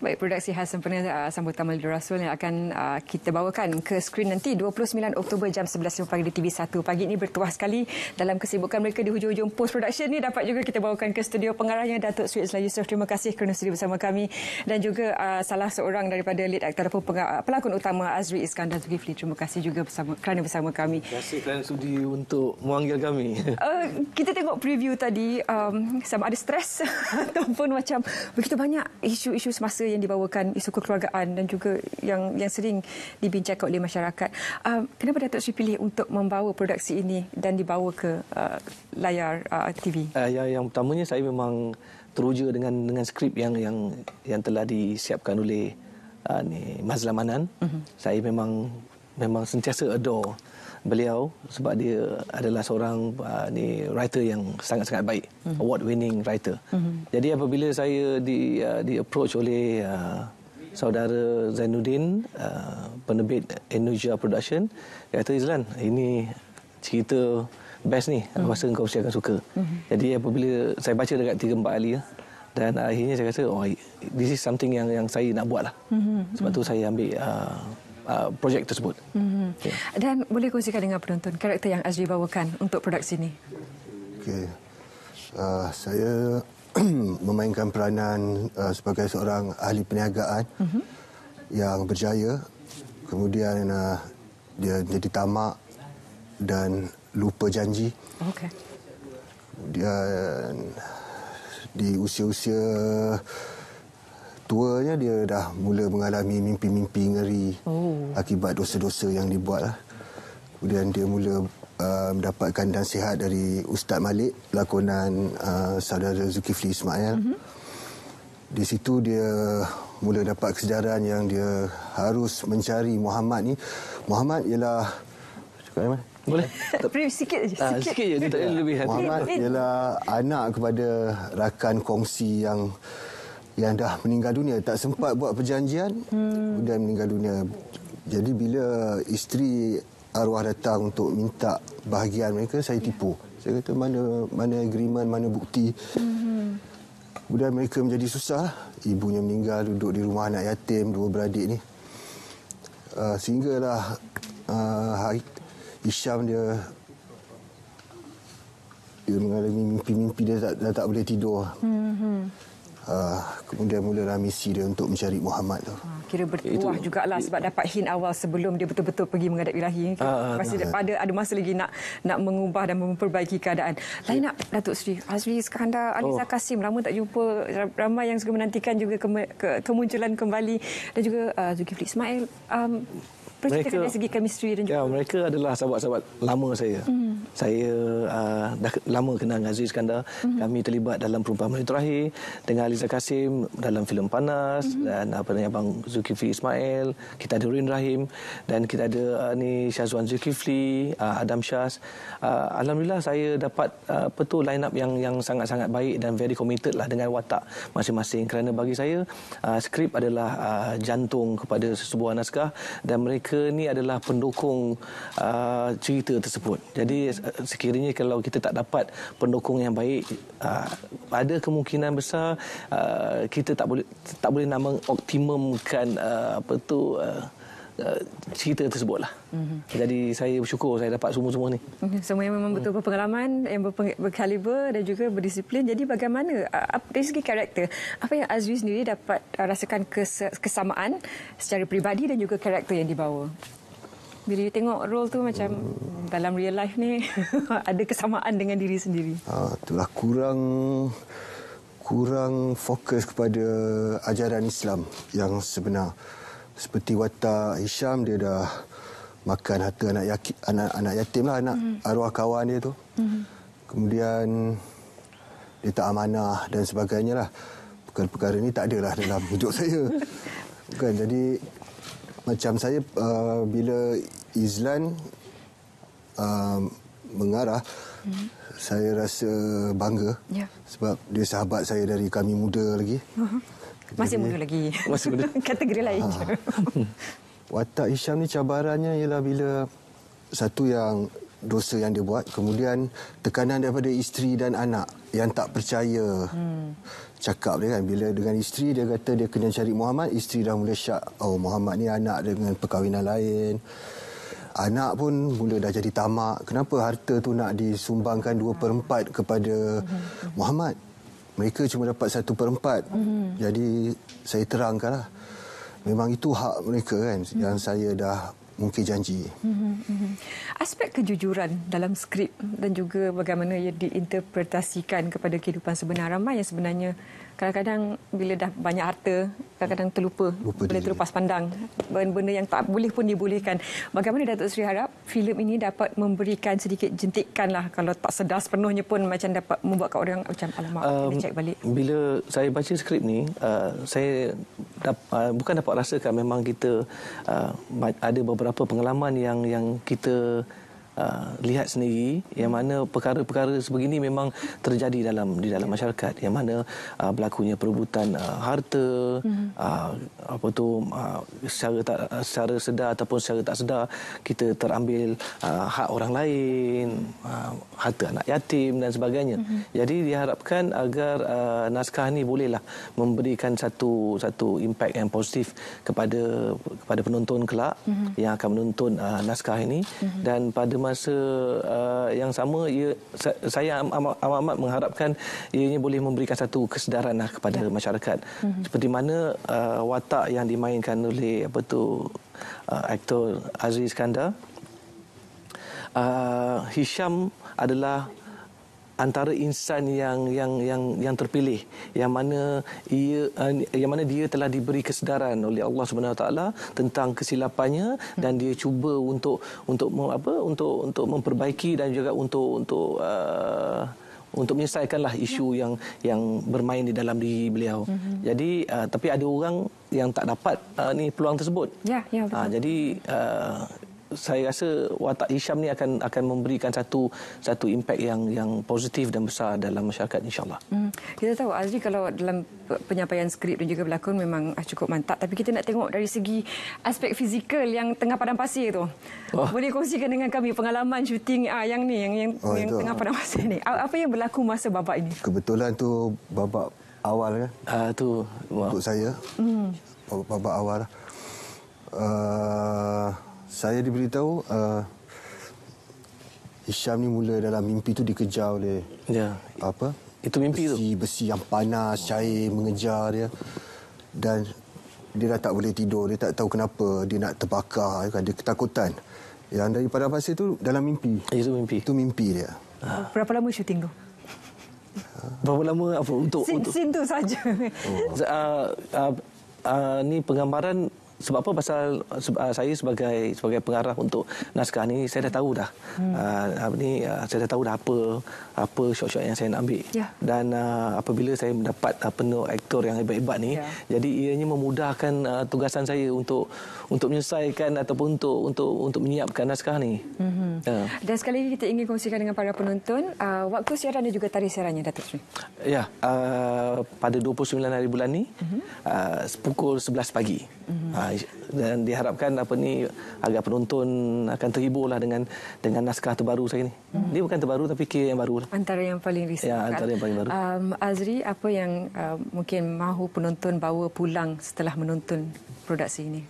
Baik, produksi khas sempena sambutan Maulidur Rasul yang akan kita bawakan ke skrin nanti 29 Oktober jam 11 pagi di TV1. Pagi ini bertuah sekali dalam kesibukan mereka di hujung-hujung post production ni, dapat juga kita bawakan ke studio pengarahnya Datuk Sri Izlan Yusof. Terima kasih kerana sudi bersama kami, dan juga salah seorang daripada lead aktor ataupun pelakon utama Azri Iskandar Zulkifli. Terima kasih juga kerana bersama kami. Terima kasih kerana sudi untuk memanggil kami. Kita tengok preview tadi, sama ada stres ataupun macam begitu banyak isu-isu semasa yang dibawakan, isu kekeluargaan dan juga yang sering dibincangkan oleh masyarakat. Kenapa Datuk Sri pilih untuk membawa produksi ini dan dibawa ke layar TV? Yang pertamanya, saya memang teruja dengan skrip yang telah disiapkan oleh Mazlan Manan. Saya memang sentiasa adore beliau sebab dia adalah seorang writer yang sangat-sangat baik, award winning writer. Jadi apabila saya di approach oleh saudara Zainuddin, penerbit Indonesia Production, dia kata, "Izlan, ini cerita best ni, aku rasa engkau mesti akan suka." Jadi apabila saya baca dekat 3-4 kali, dan akhirnya saya kata, this is something yang saya nak buat lah. Sebab tu saya ambil projek tersebut. Okay. Dan boleh kongsikan dengan penonton karakter yang Azri bawakan untuk produksi ini? Okay. Saya memainkan peranan sebagai seorang ahli perniagaan yang berjaya. Kemudian dia jadi tamak dan lupa janji. Okay. Kemudian di usia-usia tuanya dia dah mula mengalami mimpi-mimpi ngeri akibat dosa-dosa yang dibuat. Kemudian dia mula mendapatkan nasihat dari Ustaz Malik, lakonan saudara Zulkifli Ismail. Di situ dia mula dapat kesedaran yang dia harus mencari Muhammad ni. Muhammad ialah... Cakap mana? Boleh? Sikit je. Sikit je, dia tak lebih hati. Muhammad ialah anak kepada rakan kongsi yang dah meninggal dunia, tak sempat buat perjanjian, kemudian meninggal dunia. Jadi bila isteri arwah datang untuk minta bahagian mereka, saya tipu. Saya kata mana agreement, mana bukti. Kemudian mereka menjadi susah. Ibunya meninggal, duduk di rumah anak yatim, 2 beradik ni. Sehinggalah Hisham dia mengalami mimpi-mimpi, dia tak boleh tidur. Kemudian mulalah misi dia untuk mencari Muhammad tu. Kira bertuah jugalah sebab dapat hint awal sebelum dia betul-betul pergi menghadap ilahi. Masih ada masa lagi nak mengubah dan memperbaiki keadaan. Lain nak Datuk Sri Azri Iskandar, Aliza Kasim, lama tak jumpa. Ramai yang juga menantikan juga kemunculan kembali, dan juga Zulkifli Ismail. Perceritakan dari segi chemistry dan juga... mereka adalah sahabat-sahabat lama saya. Saya dah lama kenal dengan Azri Iskandar. Kami terlibat dalam Perempuan Maulidur Terakhir, dengan Aliza Kasim dalam filem Panas, dan Abang Zulkifli Ismail, kita ada Rin Rahim, dan kita ada Syazwan Zulkifli, Adam Syaz. Alhamdulillah saya dapat line up yang sangat-sangat baik dan very committed lah dengan watak masing-masing, kerana bagi saya skrip adalah jantung kepada sebuah naskah, dan mereka ni adalah pendukung cerita tersebut. Jadi sekiranya kalau kita tak dapat pendukung yang baik, ada kemungkinan besar kita tak boleh nak mengoptimumkan cerita tersebut lah. Jadi saya bersyukur saya dapat semua ni. Semua yang memang betul berpengalaman, yang berkaliber dan juga berdisiplin. Jadi bagaimana dari segi karakter, apa yang Azri sendiri dapat rasakan kesamaan secara peribadi dan juga karakter yang dibawa? Bila you tengok role tu macam dalam real life ni ada kesamaan dengan diri sendiri. Itulah kurang fokus kepada ajaran Islam yang sebenar. Seperti watak Hisham, dia dah makan harta anak yatim lah, anak arwah kawan dia tu. Kemudian dia tak amanah dan sebagainya lah. Perkara-perkara ni tak adalah dalam hidup saya. Bukan, jadi macam saya bila Izlan mengarah, saya rasa bangga sebab dia sahabat saya dari kami muda lagi. Masih muda lagi. Masih muda. Kategori lain. Watak Hisham ni cabarannya ialah bila satu yang dosa yang dia buat, kemudian tekanan daripada isteri dan anak yang tak percaya cakap dia kan. Bila dengan isteri, dia kata dia kena cari Muhammad. Isteri dah mula syak. Oh, Muhammad ni anak dengan perkahwinan lain. Anak pun mula dah jadi tamak. Kenapa harta tu nak disumbangkan 2/4 kepada Muhammad? Mereka cuma dapat 1/4. Jadi saya terangkanlah. Memang itu hak mereka kan, yang saya dah mungkin janji. Aspek kejujuran dalam skrip dan juga bagaimana ia diinterpretasikan kepada kehidupan sebenar, ramai yang sebenarnya kadang-kadang bila dah banyak harta, kadang-kadang terlupa, boleh terlepas pandang. Benda yang tak boleh pun dibolehkan. Bagaimana Datuk Seri harap filem ini dapat memberikan sedikit jentikan lah, kalau tak sedar sepenuhnya pun macam dapat membuatkan orang macam alamak, kena cek balik. Bila saya baca skrip ni, saya bukan dapat rasakan memang kita ada beberapa pengalaman yang kita lihat sendiri, yang mana perkara-perkara sebegini memang terjadi di dalam masyarakat, yang mana berlakunya perebutan harta, secara sedar ataupun secara tak sedar kita terambil hak orang lain, harta anak yatim dan sebagainya. Jadi diharapkan agar naskah ni bolehlah memberikan satu impak yang positif kepada penonton kelak yang akan menonton naskah ini. Dan pada masa yang sama, saya amat mengharapkan ianya boleh memberikan satu kesedaran kepada masyarakat. Seperti mana watak yang dimainkan oleh aktor Azri Iskandar. Hisham adalah antara insan yang terpilih, yang mana dia telah diberi kesedaran oleh Allah Subhanahu Wa Taala tentang kesilapannya, dan dia cuba untuk memperbaiki dan juga untuk menyelesaikanlah isu yang bermain di dalam diri beliau. Jadi tapi ada orang yang tak dapat peluang tersebut. Ya, betul. Jadi saya rasa watak Hisham ni akan memberikan satu impak yang positif dan besar dalam masyarakat, insya-Allah. Kita tahu Azri kalau dalam penyampaian skrip dan juga berlakon memang cukup mantap, tapi kita nak tengok dari segi aspek fizikal yang tengah padang pasir tu. Boleh kongsikan dengan kami pengalaman syuting yang tengah padang pasir ni. Apa yang berlaku masa babak ini? Kebetulan tu babak awal kan. Untuk saya. Babak awal. Saya diberitahu Hisham ni mula dalam mimpi tu dikejar oleh itu mimpi besi yang panas, cair mengejar dia, dan dia dah tak boleh tidur. Dia tak tahu kenapa dia nak terbakar kan, dia ketakutan. Yang daripada pasir tu dalam mimpi. Itu mimpi dia. Berapa lama syuting tu? Berapa lama untuk scene tu saja? Ni penggambaran. Sebab apa? Pasal saya sebagai pengarah untuk naskah ni, saya dah tahu dah saya dah tahu dah apa shot-shot yang saya nak ambil. Dan apabila saya mendapat penuh aktor yang hebat-hebat ni, jadi ianya memudahkan tugasan saya untuk menyelesaikan ataupun untuk menyiapkan naskah ni. Dan sekali lagi kita ingin kongsikan dengan para penonton waktu siaran dan juga tarikh siarannya, Datuk Seri. Pada 29 hari bulan ni, pukul 11 pagi. Dan diharapkan agar penonton akan terhiburlah dengan naskah terbaru saya ni. Dia bukan terbaru tapi kira yang baru lah. Antara yang paling risau. Antara yang paling baru. Azri, apa yang mungkin mahu penonton bawa pulang setelah menonton produksi ini?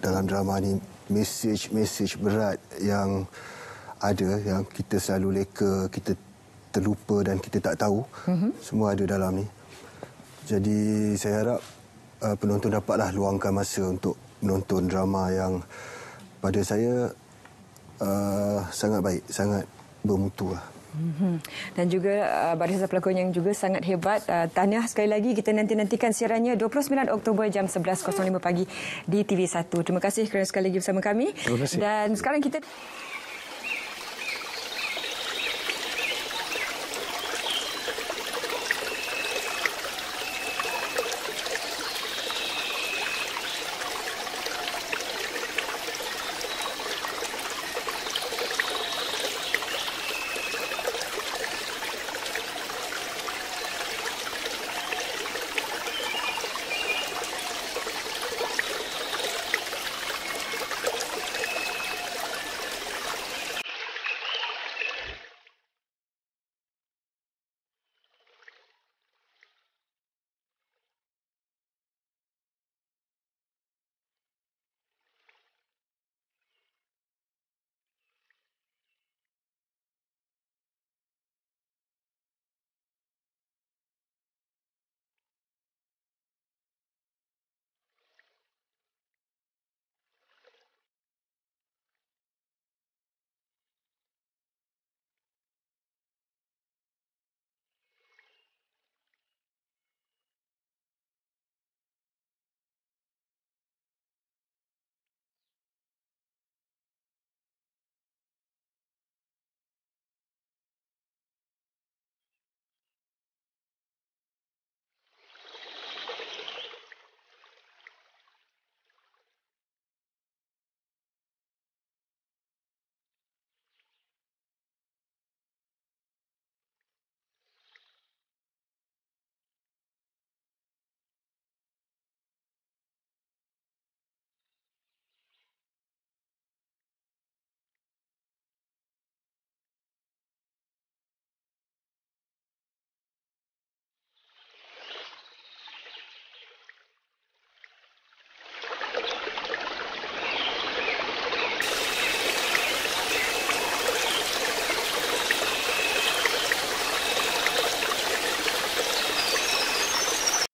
Dalam drama ni mesej berat yang ada, yang kita selalu leka, kita terlupa dan kita tak tahu. Semua ada dalam ni. Jadi saya harap penonton dapatlah luangkan masa untuk menonton drama yang pada saya sangat baik, sangat bermutu lah. Dan juga barisan pelakon yang juga sangat hebat. Tahniah sekali lagi. Kita nantikan siarannya 29 Oktober jam 11.05 pagi di TV1. Terima kasih kerana sekali lagi bersama kami. Terima kasih. Dan sekarang kita